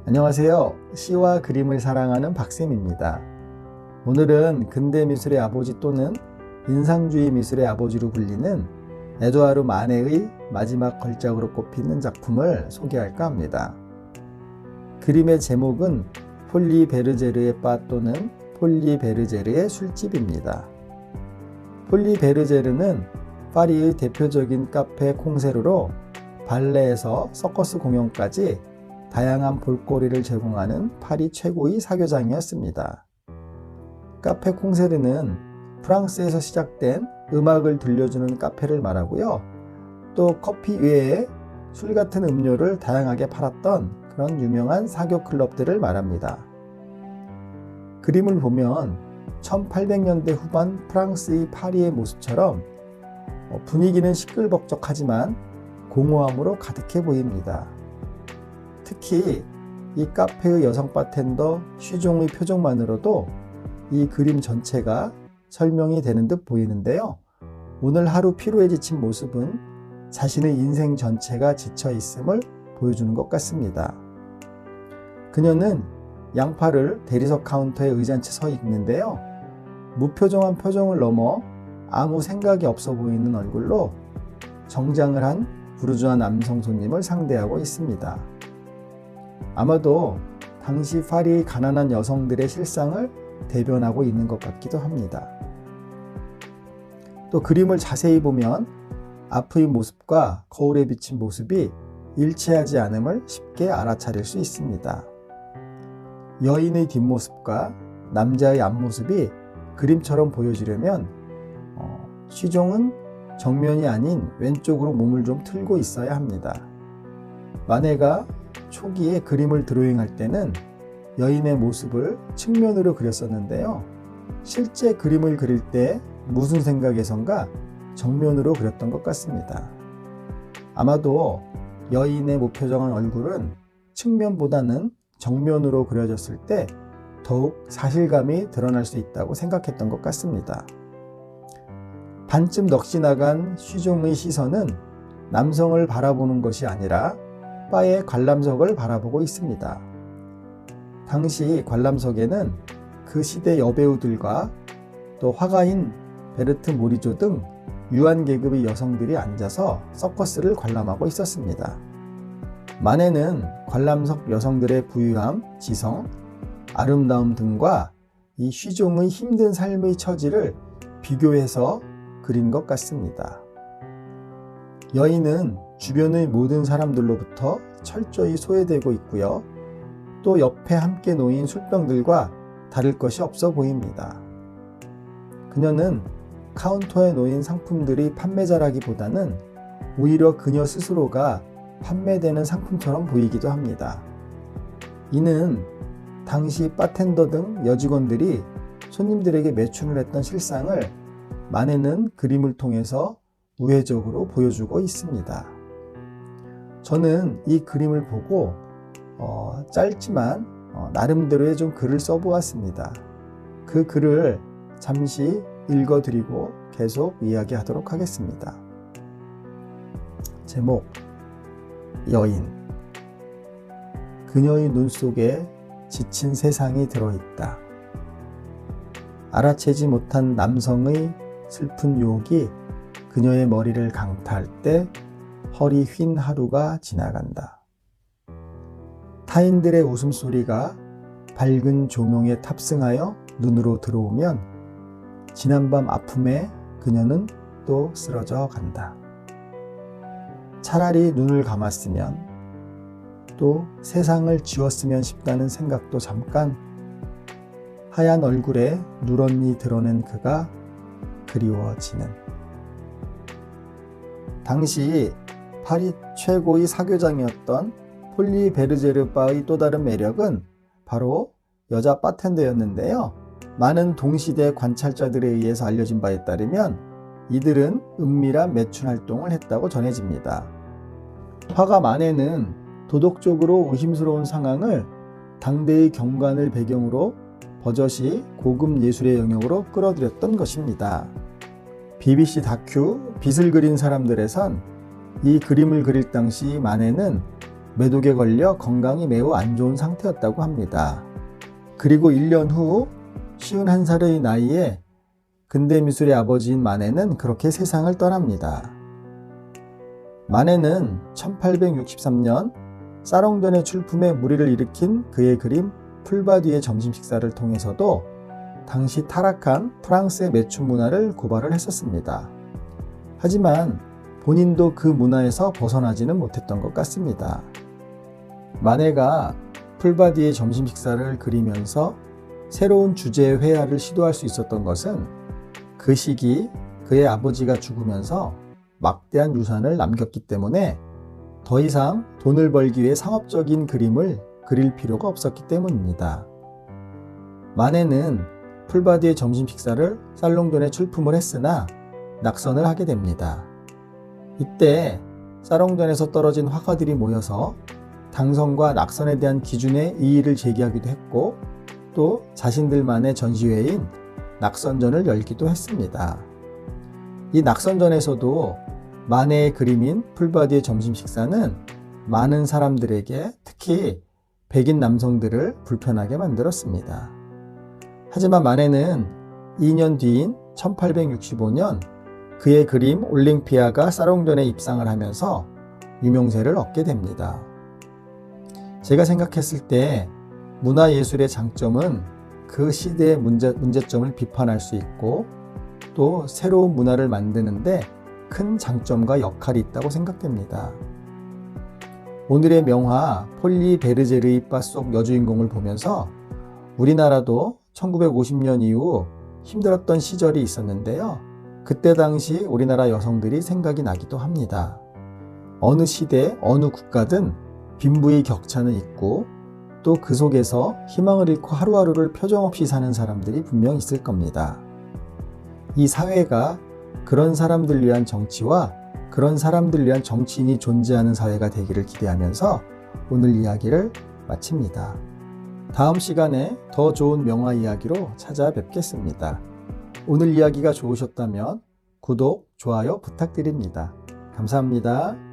안녕하세요. 시와 그림을 사랑하는 박쌤입니다. 오늘은 근대 미술의 아버지 또는 인상주의 미술의 아버지로 불리는 에두아르 마네의 마지막 걸작으로 꼽히는 작품을 소개할까 합니다. 그림의 제목은 폴리 베르제르의 바 또는 폴리 베르제르의 술집입니다. 폴리 베르제르는 파리의 대표적인 카페 콩세르로 발레에서 서커스 공연까지 다양한 볼거리를 제공하는 파리 최고의 사교장이었습니다. 카페 콩세르는 프랑스에서 시작된 음악을 들려주는 카페를 말하고요. 또 커피 외에 술 같은 음료를 다양하게 팔았던 그런 유명한 사교 클럽들을 말합니다. 그림을 보면 1800년대 후반 프랑스의 파리의 모습처럼 분위기는 시끌벅적하지만 공허함으로 가득해 보입니다. 특히 이 카페의 여성 바텐더 쉬종의 표정만으로도 이 그림 전체가 설명이 되는 듯 보이는데요. 오늘 하루 피로에 지친 모습은 자신의 인생 전체가 지쳐 있음을 보여주는 것 같습니다. 그녀는 양팔을 대리석 카운터에 의자한 채 서 있는데요. 무표정한 표정을 넘어 아무 생각이 없어 보이는 얼굴로 정장을 한 부르주아 남성 손님을 상대하고 있습니다. 아마도 당시 파리의 가난한 여성들의 실상을 대변하고 있는 것 같기도 합니다. 또 그림을 자세히 보면 앞의 모습과 거울에 비친 모습이 일치하지 않음을 쉽게 알아차릴 수 있습니다. 여인의 뒷모습과 남자의 앞모습이 그림처럼 보여지려면 쉬종은 정면이 아닌 왼쪽으로 몸을 좀 틀고 있어야 합니다. 마네가 초기에 그림을 드로잉할 때는 여인의 모습을 측면으로 그렸었는데요. 실제 그림을 그릴 때 무슨 생각에선가 정면으로 그렸던 것 같습니다. 아마도 여인의 무표정한 얼굴은 측면보다는 정면으로 그려졌을 때 더욱 사실감이 드러날 수 있다고 생각했던 것 같습니다. 반쯤 넋이 나간 쉬종의 시선은 남성을 바라보는 것이 아니라 바의 관람석을 바라보고 있습니다. 당시 관람석에는 그 시대 여배우들과 또 화가인 베르트 모리조 등 유한 계급의 여성들이 앉아서 서커스를 관람하고 있었습니다. 마네는 관람석 여성들의 부유함, 지성, 아름다움 등과 이 쉬종의 힘든 삶의 처지를 비교해서 그린 것 같습니다. 여인은 주변의 모든 사람들로부터 철저히 소외되고 있고요. 또 옆에 함께 놓인 술병들과 다를 것이 없어 보입니다. 그녀는 카운터에 놓인 상품들이 판매자라기보다는 오히려 그녀 스스로가 판매되는 상품처럼 보이기도 합니다. 이는 당시 바텐더 등 여직원들이 손님들에게 매춘을 했던 실상을 마네는 그림을 통해서 우회적으로 보여주고 있습니다. 저는 이 그림을 보고 짧지만 나름대로의 좀 글을 써보았습니다. 그 글을 잠시 읽어드리고 계속 이야기하도록 하겠습니다. 제목: 여인. 그녀의 눈 속에 지친 세상이 들어있다. 알아채지 못한 남성의 슬픈 유혹이 그녀의 머리를 강타할 때 허리 휜 하루가 지나간다. 타인들의 웃음소리가 밝은 조명에 탑승하여 눈으로 들어오면 지난밤 아픔에 그녀는 또 쓰러져 간다. 차라리 눈을 감았으면 또 세상을 지웠으면 싶다는 생각도 잠깐. 하얀 얼굴에 누런니 드러낸 그가 그리워지는. 당시 파리 최고의 사교장이었던 폴리 베르제르 바의 또 다른 매력은 바로 여자 바텐더였는데요. 많은 동시대 관찰자들에 의해서 알려진 바에 따르면 이들은 은밀한 매춘 활동을 했다고 전해집니다. 화가 마네는 도덕적으로 의심스러운 상황을 당대의 경관을 배경으로 버젓이 고급 예술의 영역으로 끌어들였던 것입니다. BBC 다큐 빛을 그린 사람들에선 이 그림을 그릴 당시 마네는 매독에 걸려 건강이 매우 안 좋은 상태였다고 합니다. 그리고 1년 후 51살의 나이에 근대미술의 아버지인 마네는 그렇게 세상을 떠납니다. 마네는 1863년 사롱전의 출품에 물의를 일으킨 그의 그림 풀바디의 점심식사를 통해서도 당시 타락한 프랑스의 매춘 문화를 고발을 했었습니다. 하지만 본인도 그 문화에서 벗어나지는 못했던 것 같습니다. 마네가 풀바디의 점심식사를 그리면서 새로운 주제의 회화를 시도할 수 있었던 것은 그 시기 그의 아버지가 죽으면서 막대한 유산을 남겼기 때문에 더 이상 돈을 벌기 위해 상업적인 그림을 그릴 필요가 없었기 때문입니다. 마네는 풀바디의 점심식사를 살롱존에 출품을 했으나 낙선을 하게 됩니다. 이때 살롱존에서 떨어진 화가들이 모여서 당선과 낙선에 대한 기준의 이의를 제기하기도 했고 또 자신들만의 전시회인 낙선전을 열기도 했습니다. 이 낙선전에서도 마네의 그림인 풀바디의 점심식사는 많은 사람들에게 특히 백인 남성들을 불편하게 만들었습니다. 하지만 마네는 2년 뒤인 1865년 그의 그림 올랭피아가 사롱전에 입상을 하면서 유명세를 얻게 됩니다. 제가 생각했을 때 문화예술의 장점은 그 시대의 문제점을 비판할 수 있고 또 새로운 문화를 만드는데 큰 장점과 역할이 있다고 생각됩니다. 오늘의 명화 폴리 베르제르의 바 속 여주인공을 보면서 우리나라도 1950년 이후 힘들었던 시절이 있었는데요. 그때 당시 우리나라 여성들이 생각이 나기도 합니다. 어느 시대, 어느 국가든 빈부의 격차는 있고 또 그 속에서 희망을 잃고 하루하루를 표정없이 사는 사람들이 분명 있을 겁니다. 이 사회가 그런 사람들 위한 정치와 그런 사람들 위한 정치인이 존재하는 사회가 되기를 기대하면서 오늘 이야기를 마칩니다. 다음 시간에 더 좋은 명화 이야기로 찾아뵙겠습니다. 오늘 이야기가 좋으셨다면 구독, 좋아요 부탁드립니다. 감사합니다.